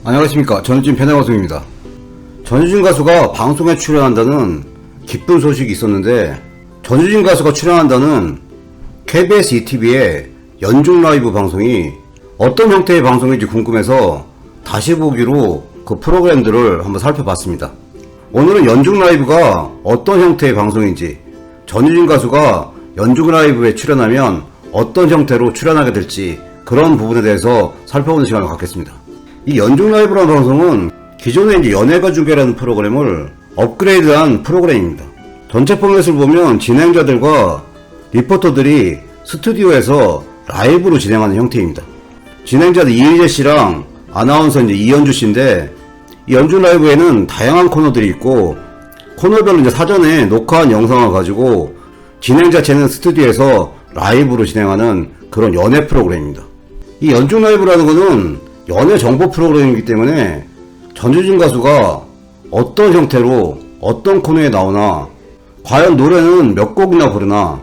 안녕하십니까. 전유진 편의방송입니다. 전유진 가수가 방송에 출연한다는 기쁜 소식이 있었는데, 전유진 가수가 출연한다는 KBS ETV의 연중 라이브 방송이 어떤 형태의 방송인지 궁금해서 다시 보기로 그 프로그램들을 한번 살펴봤습니다. 오늘은 연중 라이브가 어떤 형태의 방송인지, 전유진 가수가 연중 라이브에 출연하면 어떤 형태로 출연하게 될지, 그런 부분에 대해서 살펴보는 시간을 갖겠습니다. 이 연중 라이브라는 방송은 기존에 이제 연예가 중계라는 프로그램을 업그레이드한 프로그램입니다. 전체 포맷을 보면 진행자들과 리포터들이 스튜디오에서 라이브로 진행하는 형태입니다. 진행자는 이희재 씨랑 아나운서 이제 이현주 씨인데, 이 연중 라이브에는 다양한 코너들이 있고, 코너별로 이제 사전에 녹화한 영상을 가지고 진행자 재는 스튜디오에서 라이브로 진행하는 그런 연예 프로그램입니다. 이 연중 라이브라는 거는 연예 정보 프로그램이기 때문에 전유진 가수가 어떤 형태로 어떤 코너에 나오나, 과연 노래는 몇 곡이나 부르나,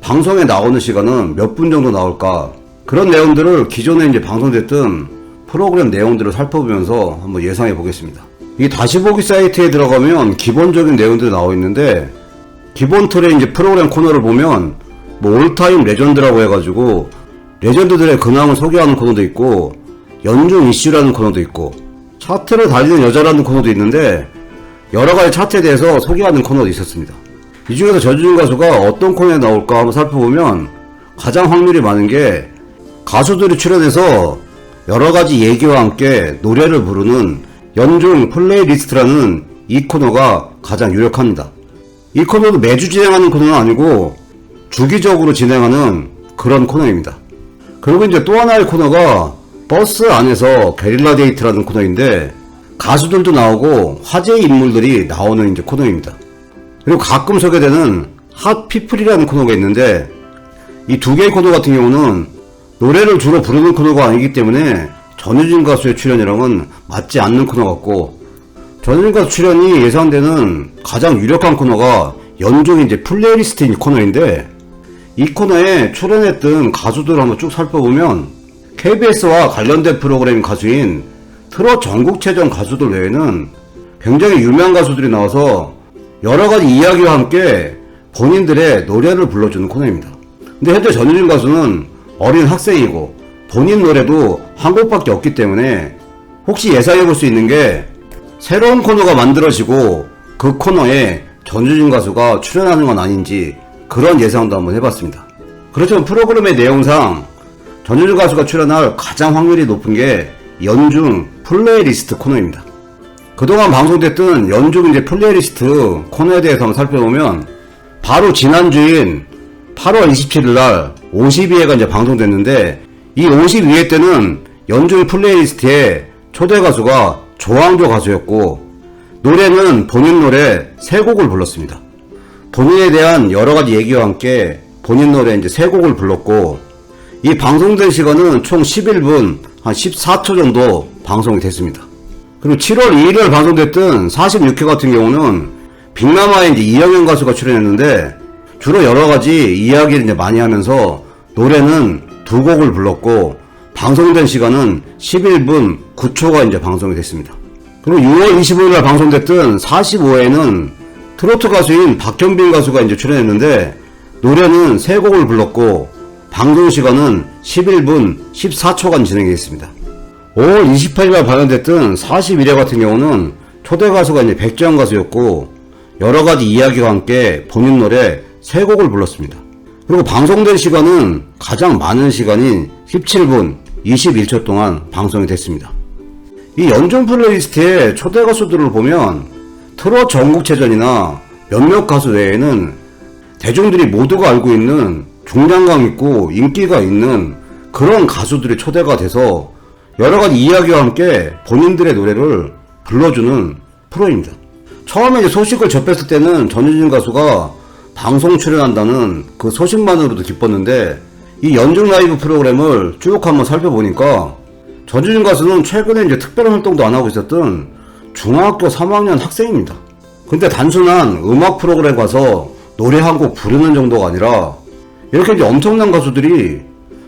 방송에 나오는 시간은 몇 분 정도 나올까, 그런 내용들을 기존에 이제 방송됐던 프로그램 내용들을 살펴보면서 한번 예상해 보겠습니다. 이 다시 보기 사이트에 들어가면 기본적인 내용들이 나와 있는데, 기본 틀의 이제 프로그램 코너를 보면 뭐 올타임 레전드라고 해가지고 레전드들의 근황을 소개하는 코너도 있고, 연중 이슈라는 코너도 있고, 차트를 달리는 여자라는 코너도 있는데, 여러가지 차트에 대해서 소개하는 코너도 있었습니다. 이 중에서 전유진 가수가 어떤 코너에 나올까 한번 살펴보면 가장 확률이 많은 게 가수들이 출연해서 여러가지 얘기와 함께 노래를 부르는 연중 플레이리스트라는 이 코너가 가장 유력합니다. 이 코너도 매주 진행하는 코너는 아니고 주기적으로 진행하는 그런 코너입니다. 그리고 이제 또 하나의 코너가 버스 안에서 게릴라 데이트라는 코너인데, 가수들도 나오고 화제의 인물들이 나오는 이제 코너입니다. 그리고 가끔 소개되는 핫피플이라는 코너가 있는데, 이 두 개의 코너 같은 경우는 노래를 주로 부르는 코너가 아니기 때문에 전유진 가수의 출연이랑은 맞지 않는 코너 같고, 전유진 가수 출연이 예상되는 가장 유력한 코너가 연중 이제 플레이리스트 코너인데, 이 코너에 출연했던 가수들을 한번 쭉 살펴보면 KBS와 관련된 프로그램 가수인 트롯 전국체전 가수들 외에는 굉장히 유명한 가수들이 나와서 여러가지 이야기와 함께 본인들의 노래를 불러주는 코너입니다. 근데 현재 전유진 가수는 어린 학생이고 본인 노래도 한 곡밖에 없기 때문에 혹시 예상해볼 수 있는 게 새로운 코너가 만들어지고 그 코너에 전유진 가수가 출연하는 건 아닌지, 그런 예상도 한번 해봤습니다. 그렇지만 프로그램의 내용상 전유진 가수가 출연할 가장 확률이 높은 게 연중 플레이리스트 코너입니다. 그동안 방송됐던 연중 이제 플레이리스트 코너에 대해서 한번 살펴보면, 바로 지난주인 8월 27일날 52회가 이제 방송됐는데, 이 52회 때는 연중 플레이리스트에 초대 가수가 조항조 가수였고, 노래는 본인 노래 3곡을 불렀습니다. 본인에 대한 여러가지 얘기와 함께 본인 노래 이제 3곡을 불렀고, 이 방송된 시간은 총 11분 한 14초 정도 방송이 됐습니다. 그리고 7월 2일날 방송됐던 46회 같은 경우는 빅마마의 이제 이영현 가수가 출연했는데, 주로 여러가지 이야기를 이제 많이 하면서 노래는 2곡을 불렀고, 방송된 시간은 11분 9초가 이제 방송이 됐습니다. 그리고 6월 25일날 방송됐던 45회에는 트로트 가수인 박현빈 가수가 이제 출연했는데, 노래는 3곡을 불렀고, 방송 시간은 11분 14초간 진행했습니다. 5월 28일날 발언됐던 41회 같은 경우는 초대 가수가 이제 백지영 가수였고, 여러가지 이야기와 함께 본인 노래 3곡을 불렀습니다. 그리고 방송된 시간은 가장 많은 시간인 17분 21초 동안 방송이 됐습니다. 이 연중 플레이리스트의 초대 가수들을 보면 트롯 전국체전이나 몇몇 가수 외에는 대중들이 모두가 알고 있는 중량감 있고 인기가 있는 그런 가수들이 초대가 돼서 여러가지 이야기와 함께 본인들의 노래를 불러주는 프로입니다. 처음에 이제 소식을 접했을 때는 전유진 가수가 방송 출연한다는 그 소식만으로도 기뻤는데, 이 연중 라이브 프로그램을 쭉 한번 살펴보니까 전유진 가수는 최근에 이제 특별한 활동도 안 하고 있었던 중학교 3학년 학생입니다. 근데 단순한 음악 프로그램 가서 노래 한 곡 부르는 정도가 아니라, 이렇게 이제 엄청난 가수들이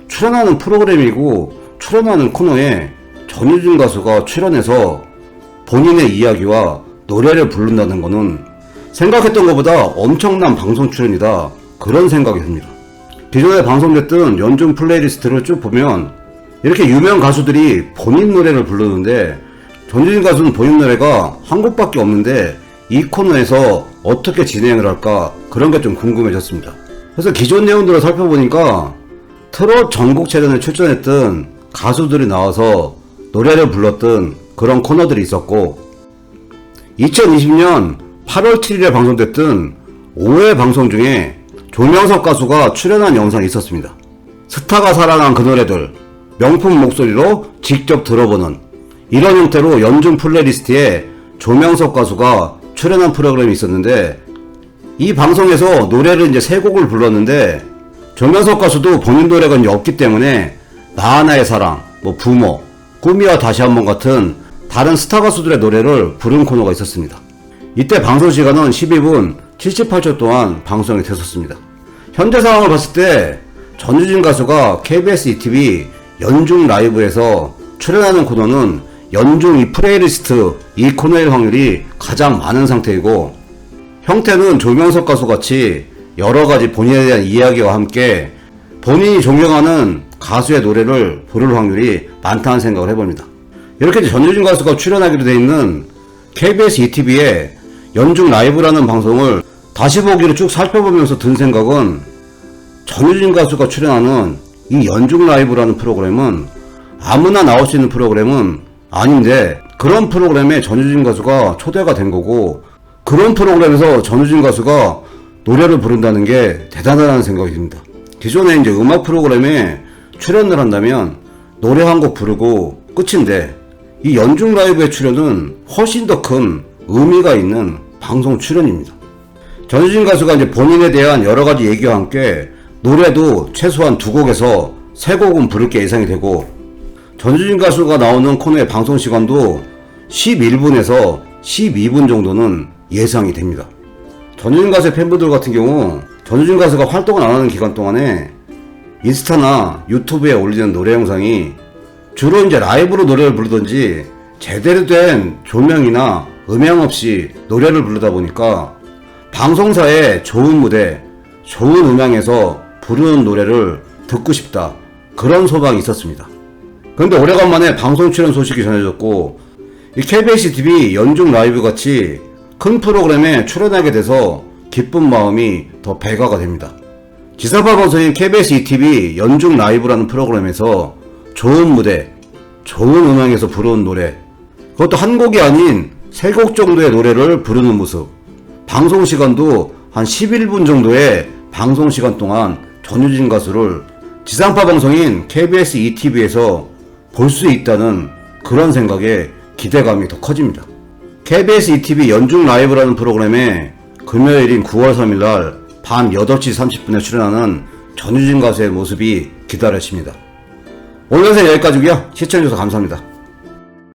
출연하는 프로그램이고 출연하는 코너에 전유진 가수가 출연해서 본인의 이야기와 노래를 부른다는 거는 생각했던 것보다 엄청난 방송 출연이다, 그런 생각이 듭니다. 기존에 방송됐던 연중 플레이리스트를 쭉 보면 이렇게 유명 가수들이 본인 노래를 부르는데 전유진 가수는 본인 노래가 한 곡밖에 없는데 이 코너에서 어떻게 진행을 할까, 그런 게 좀 궁금해졌습니다. 그래서 기존 내용들을 살펴보니까 트롯 전국체전에 출전했던 가수들이 나와서 노래를 불렀던 그런 코너들이 있었고, 2020년 8월 7일에 방송됐던 5회 방송 중에 조명석 가수가 출연한 영상이 있었습니다. 스타가 사랑한 그 노래들 명품 목소리로 직접 들어보는 이런 형태로 연중 플레이리스트에 조명석 가수가 출연한 프로그램이 있었는데, 이 방송에서 노래를 이제 3곡을 불렀는데 조명석 가수도 본인 노래가 이제 없기 때문에 나 하나의 사랑, 부모, 꿈이와 다시 한번 같은 다른 스타 가수들의 노래를 부른 코너가 있었습니다. 이때 방송 시간은 12분 78초 동안 방송이 됐었습니다. 현재 상황을 봤을 때 전유진 가수가 KBS ETV 연중 라이브에서 출연하는 코너는 연중 이 플레이리스트 이 코너일 확률이 가장 많은 상태이고, 형태는 조명석 가수 같이 여러가지 본인에 대한 이야기와 함께 본인이 존경하는 가수의 노래를 부를 확률이 많다는 생각을 해봅니다. 이렇게 전유진 가수가 출연하기로 되어 있는 KBS ETV의 연중 라이브라는 방송을 다시 보기로 쭉 살펴보면서 든 생각은, 전유진 가수가 출연하는 이 연중 라이브라는 프로그램은 아무나 나올 수 있는 프로그램은 아닌데, 그런 프로그램에 전유진 가수가 초대가 된 거고, 그런 프로그램에서 전유진 가수가 노래를 부른다는 게 대단하다는 생각이 듭니다. 기존에 이제 음악 프로그램에 출연을 한다면 노래 한 곡 부르고 끝인데, 이 연중 라이브의 출연은 훨씬 더 큰 의미가 있는 방송 출연입니다. 전유진 가수가 이제 본인에 대한 여러 가지 얘기와 함께 노래도 최소한 2곡에서 3곡은 부를 게 예상이 되고, 전유진 가수가 나오는 코너의 방송 시간도 11분에서 12분 정도는 예상이 됩니다. 전유진 가수의 팬분들 같은 경우 전유진 가수가 활동을 안 하는 기간 동안에 인스타나 유튜브에 올리는 노래 영상이 주로 이제 라이브로 노래를 부르던지 제대로 된 조명이나 음향 없이 노래를 부르다 보니까 방송사의 좋은 무대, 좋은 음향에서 부르는 노래를 듣고 싶다, 그런 소방이 있었습니다. 그런데 오래간만에 방송 출연 소식이 전해졌고, 이 KBS TV 연중 라이브 같이 큰 프로그램에 출연하게 돼서 기쁜 마음이 더 배가가 됩니다. 지상파 방송인 KBS ETV 연중 라이브라는 프로그램에서 좋은 무대, 좋은 음향에서 부르는 노래, 그것도 한 곡이 아닌 3곡 정도의 노래를 부르는 모습, 방송 시간도 한 11분 정도의 방송 시간 동안 전유진 가수를 지상파 방송인 KBS ETV에서 볼 수 있다는 그런 생각에 기대감이 더 커집니다. KBS ETV 연중 라이브라는 프로그램에 금요일인 9월 3일 날 밤 8시 30분에 출연하는 전유진 가수의 모습이 기다려집니다. 오늘 영상 여기까지고요. 시청해주셔서 감사합니다.